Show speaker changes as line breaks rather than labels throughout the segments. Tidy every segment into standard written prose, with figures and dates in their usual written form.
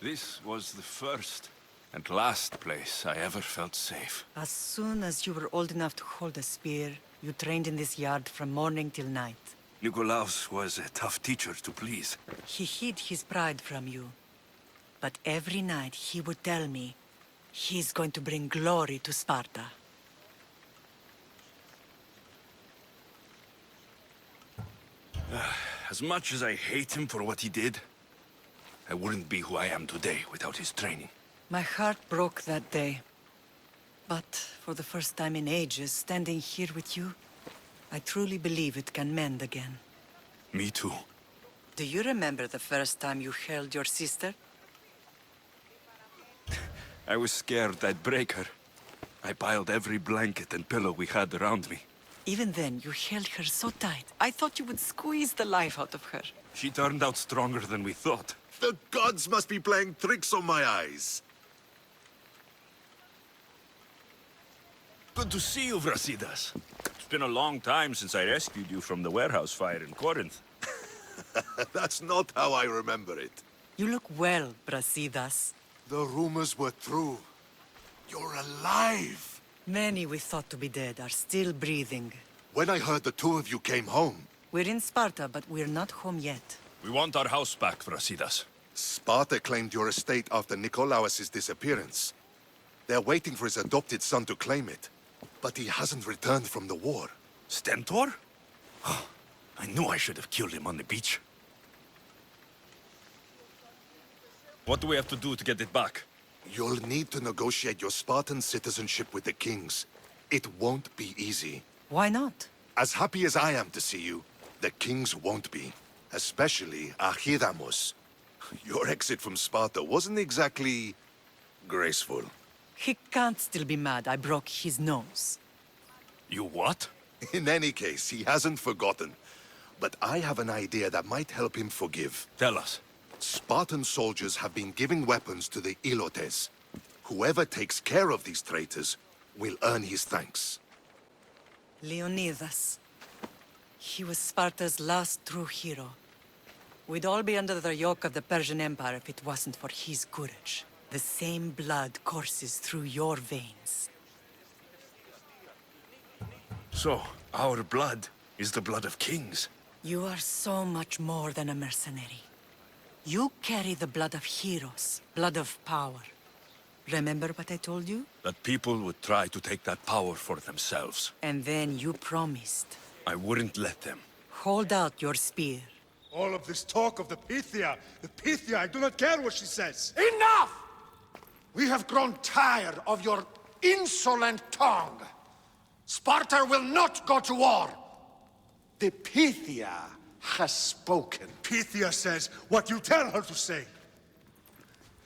This was the first and last place I ever felt safe.
As soon as you were old enough to hold a spear, you trained in this yard from morning till night.
Nikolaos was a tough teacher to please.
He hid his pride from you. But every night he would tell me, he's going to bring glory to Sparta.
As much as I hate him for what he did, I wouldn't be who I am today without his training.
My heart broke that day. But for the first time in ages, standing here with you, I truly believe it can mend again.
Me too.
Do you remember the first time you held your sister?
I was scared I'd break her. I piled every blanket and pillow we had around me.
Even then, you held her so tight, I thought you would squeeze the life out of her.
She turned out stronger than we thought.
The gods must be playing tricks on my eyes.
Good to see you, Brasidas. It's been a long time since I rescued you from the warehouse fire in Corinth.
That's not how I remember it.
You look well, Brasidas.
The rumors were true. You're alive!
Many we thought to be dead are still breathing.
When I heard the two of you came home,
We're in Sparta, but we're not home yet.
We want our house back, Brasidas.
Sparta claimed your estate after Nikolaos' disappearance. They're waiting for his adopted son to claim it. But he hasn't returned from the war.
Stentor? I knew I should have killed him on the beach. What do we have to do to get it back?
You'll need to negotiate your Spartan citizenship with the kings. It won't be easy.
Why not?
As happy as I am to see you, the kings won't be. Especially Archidamos. Your exit from Sparta wasn't exactly graceful.
He can't still be mad I broke his nose.
You what?
In any case, he hasn't forgotten. But I have an idea that might help him forgive.
Tell us.
Spartan soldiers have been giving weapons to the Ilotes. Whoever takes care of these traitors will earn his thanks.
Leonidas. He was Sparta's last true hero. We'd all be under the yoke of the Persian Empire if it wasn't for his courage. The same blood courses through your veins.
So, our blood is the blood of kings.
You are so much more than a mercenary. You carry the blood of heroes, blood of power. Remember what I told you?
That people would try to take that power for themselves.
And then you promised.
I wouldn't let them.
Hold out your spear.
All of this talk of the Pythia, I do not care what she says.
Enough! We have grown tired of your insolent tongue. Sparta will not go to war. The Pythia has spoken.
Pythia says what you tell her to say.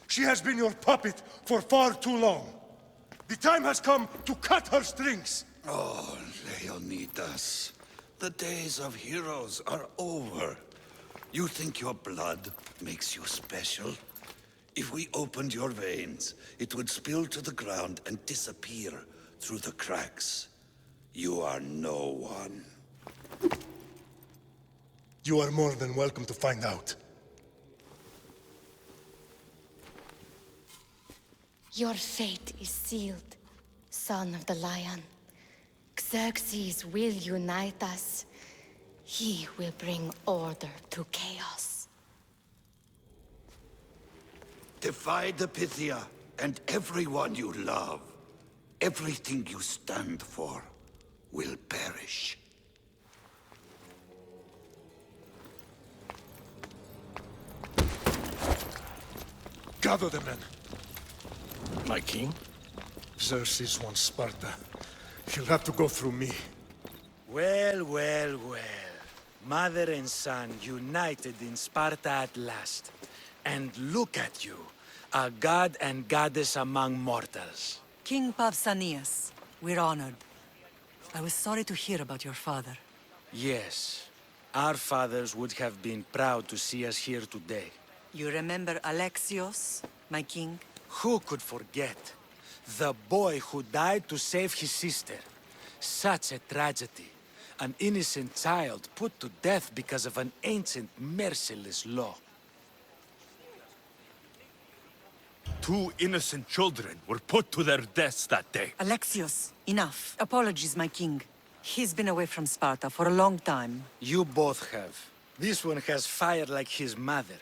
She has been your puppet for far too long. The time has come to cut her strings.
Oh, Leonidas, the days of heroes are over. You think your blood makes you special? If we opened your veins, it would spill to the ground and disappear through the cracks. You are no one.
You are more than welcome to find out.
Your fate is sealed, son of the lion. Xerxes will unite us. He will bring order to chaos.
Defy the Pythia and everyone you love. Everything you stand for will perish.
Gather the men.
My king?
Xerxes wants Sparta. He'll have to go through me.
Well, well, well. Mother and son united in Sparta at last. And look at you, a god and goddess among mortals.
King Pausanias, we're honored. I was sorry to hear about your father.
Yes, our fathers would have been proud to see us here today.
You remember Alexios, my king?
Who could forget? The boy who died to save his sister. Such a tragedy. An innocent child put to death because of an ancient, merciless law.
2 innocent children were put to their deaths that day.
Alexios, enough. Apologies, my king. He's been away from Sparta for a long time.
You both have. This one has fire like his mother.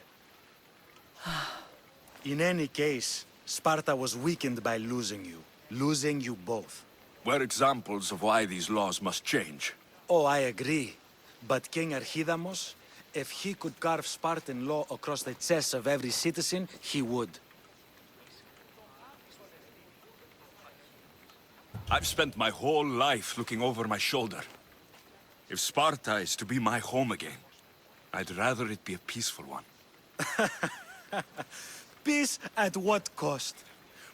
In any case, Sparta was weakened by losing you. Losing you both.
We're examples of why these laws must change.
Oh, I agree. But King Archidamos, if he could carve Spartan law across the chests of every citizen, he would.
I've spent my whole life looking over my shoulder. If Sparta is to be my home again, I'd rather it be a peaceful one.
Peace at what cost?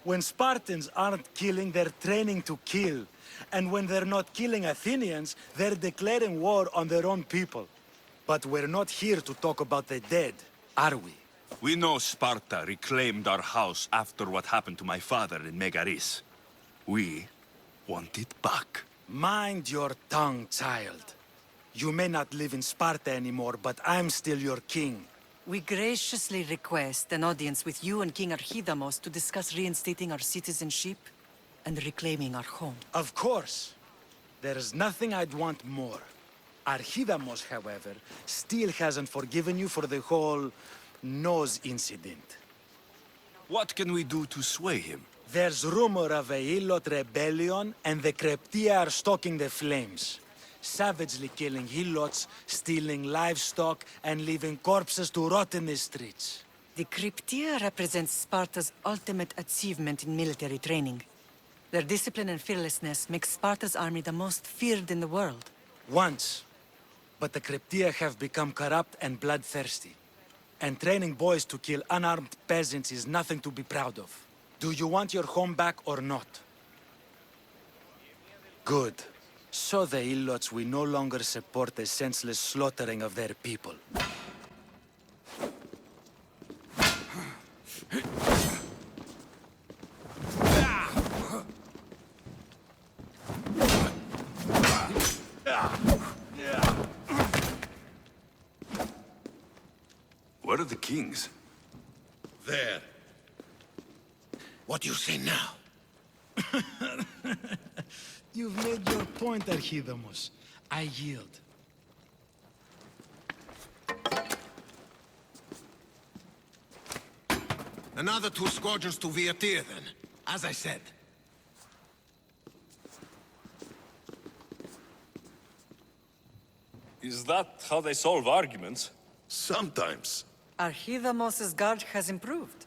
When Spartans aren't killing, they're training to kill. And when they're not killing Athenians, they're declaring war on their own people. But we're not here to talk about the dead, are we?
We know Sparta reclaimed our house after what happened to my father in Megaris. We want it back.
Mind your tongue, child. You may not live in Sparta anymore, but I'm still your king.
We graciously request an audience with you and King Archidamos to discuss reinstating our citizenship and reclaiming our home.
Of course. There's nothing I'd want more. Archidamos, however, still hasn't forgiven you for the whole nose incident.
What can we do to sway him?
There's rumor of a Hilot rebellion, and the Kreptia are stoking the flames. Savagely killing Hilots, stealing livestock, and leaving corpses to rot in the streets.
The Cryptia represents Sparta's ultimate achievement in military training. Their discipline and fearlessness make Sparta's army the most feared in the world.
Once. But the Cryptia have become corrupt and bloodthirsty. And training boys to kill unarmed peasants is nothing to be proud of. Do you want your home back or not? Good. So the Ilots will no longer support the senseless slaughtering of their people.
Where are the kings?
There.
What do you say now?
You've made your point, Archidamos. I yield.
Another 2 squadrons to Viatir, then. As I said.
Is that how they solve arguments?
Sometimes.
Archidamos' guard has improved.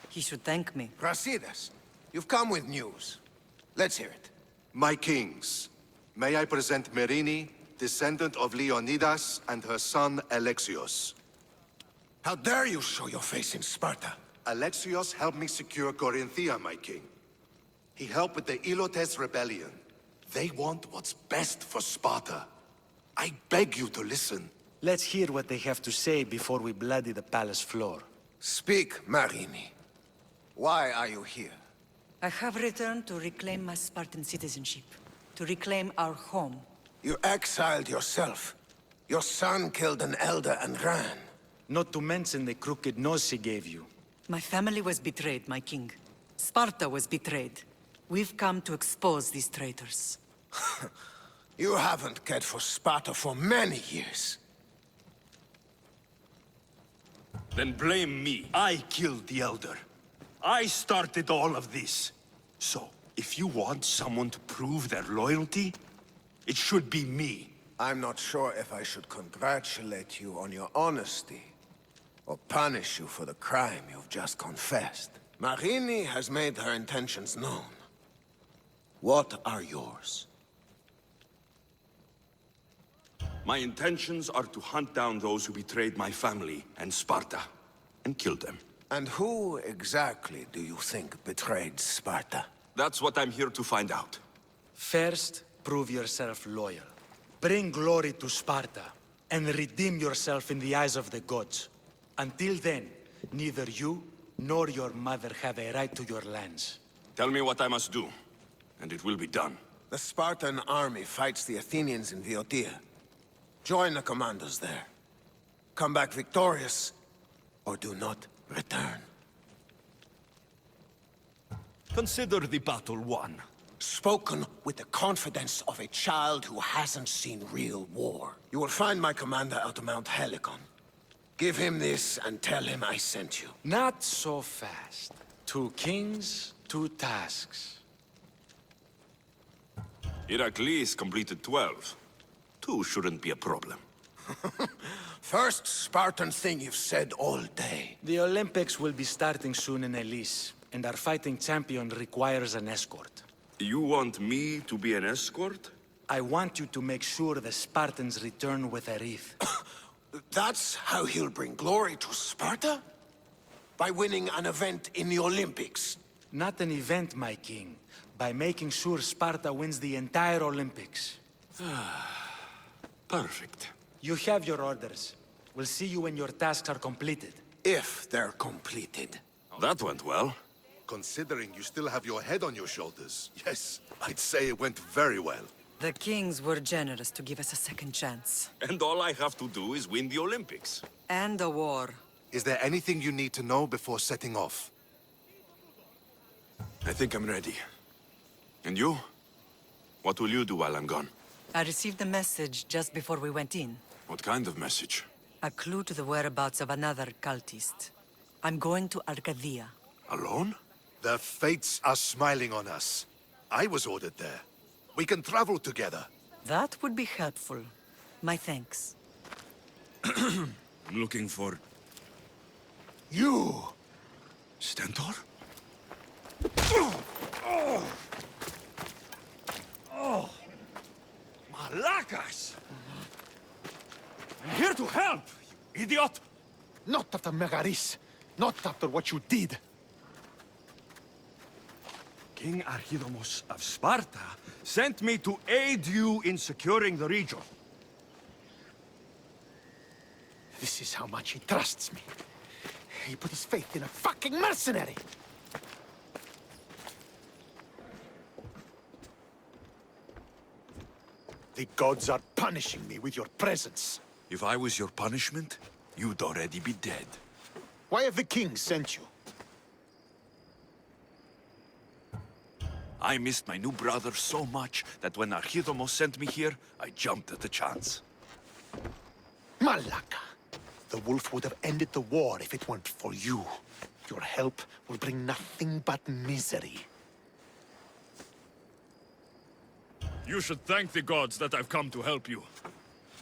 He should thank me.
Brasidas, you've come with news. Let's hear it.
My kings, may I present Merini, descendant of Leonidas, and her son Alexios.
How dare you show your face in Sparta?
Alexios helped me secure Corinthia, my king. He helped with the Ilotes rebellion. They want what's best for Sparta. I beg you to listen.
Let's hear what they have to say before we bloody the palace floor.
Speak, Marini. Why are you here?
I have returned to reclaim my Spartan citizenship. To reclaim our home.
You exiled yourself. Your son killed an elder and ran.
Not to mention the crooked nose he gave you.
My family was betrayed, my king. Sparta was betrayed. We've come to expose these traitors.
You haven't cared for Sparta for many years.
Then blame me. I killed the elder. I started all of this. So, if you want someone to prove their loyalty, it should be me.
I'm not sure if I should congratulate you on your honesty, or punish you for the crime you've just confessed. Marini has made her intentions known. What are yours?
My intentions are to hunt down those who betrayed my family and Sparta, and kill them.
And who exactly do you think betrayed Sparta?
That's what I'm here to find out.
First, prove yourself loyal. Bring glory to Sparta, and redeem yourself in the eyes of the gods. Until then, neither you nor your mother have a right to your lands.
Tell me what I must do, and it will be done.
The Spartan army fights the Athenians in Viotia. Join the commandos there. Come back victorious, or do not return.
Consider the battle won.
Spoken with the confidence of a child who hasn't seen real war. You will find my commander at Mount Helicon. Give him this and tell him I sent you.
Not so fast. 2 kings, 2 tasks.
Heracles completed 12. 2 shouldn't be a problem.
First Spartan thing you've said all day.
The Olympics will be starting soon in Elise, and our fighting champion requires an escort.
You want me to be an escort?
I want you to make sure the Spartans return with a wreath.
That's how he'll bring glory to Sparta? By winning an event in the Olympics?
Not an event, my king. By making sure Sparta wins the entire Olympics.
Perfect.
You have your orders. We'll see you when your tasks are completed.
If they're completed.
That went well.
Considering you still have your head on your shoulders, yes, I'd say it went very well.
The kings were generous to give us a second chance.
And all I have to do is win the Olympics.
And a war.
Is there anything you need to know before setting off?
I think I'm ready. And you? What will you do while I'm gone?
I received a message just before we went in.
What kind of message?
A clue to the whereabouts of another cultist. I'm going to Arcadia.
Alone?
The fates are smiling on us. I was ordered there. We can travel together.
That would be helpful. My thanks.
I'm looking for...
You!
Stentor? Malacas! I'm here to help, you idiot!
Not after Megaris. Not after what you did.
King Archidamos of Sparta sent me to aid you in securing the region.
This is how much he trusts me. He put his faith in a fucking mercenary! The gods are punishing me with your presence.
If I was your punishment, you'd already be dead.
Why have the kings sent you?
I missed my new brother so much that when Archidamos sent me here, I jumped at the chance.
Malaka! The wolf would have ended the war if it weren't for you. Your help will bring nothing but misery.
You should thank the gods that I've come to help you.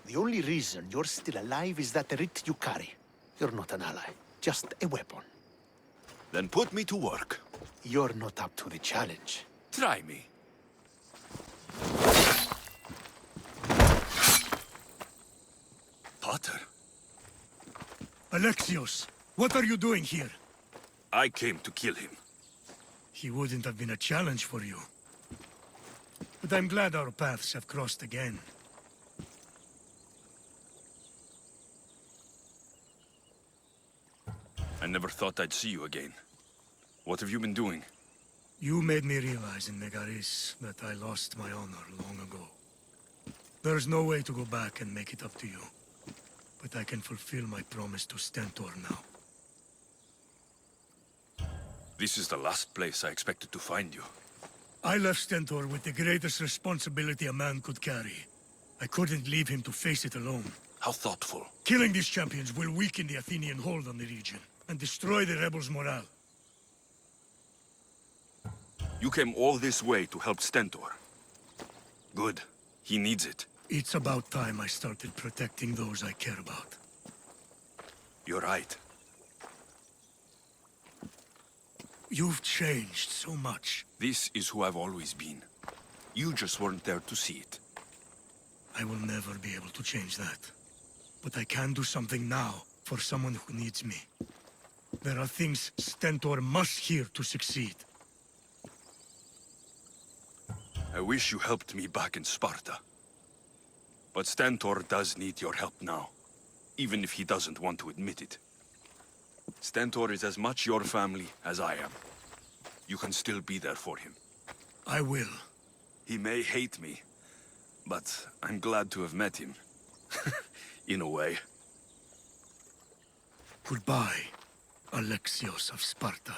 The only reason you're still alive is that writ you carry. You're not an ally, just a weapon.
Then put me to work.
You're not up to the challenge.
Try me. Potter,
Alexios, what are you doing here?
I came to kill him.
He wouldn't have been a challenge for you. But I'm glad our paths have crossed again.
I never thought I'd see you again. What have you been doing?
You made me realize in Megaris that I lost my honor long ago. There's no way to go back and make it up to you. But I can fulfill my promise to Stentor now.
This is the last place I expected to find you.
I left Stentor with the greatest responsibility a man could carry. I couldn't leave him to face it alone.
How thoughtful.
Killing these champions will weaken the Athenian hold on the region, and destroy the rebels' morale.
You came all this way to help Stentor. Good. He needs it.
It's about time I started protecting those I care about.
You're right.
You've changed so much.
This is who I've always been. You just weren't there to see it.
I will never be able to change that. But I can do something now for someone who needs me. There are things Stentor must hear to succeed.
I wish you helped me back in Sparta. But Stentor does need your help now, even if he doesn't want to admit it. Stentor is as much your family as I am. You can still be there for him.
I will.
He may hate me, but I'm glad to have met him. In a way.
Goodbye, Alexios of Sparta.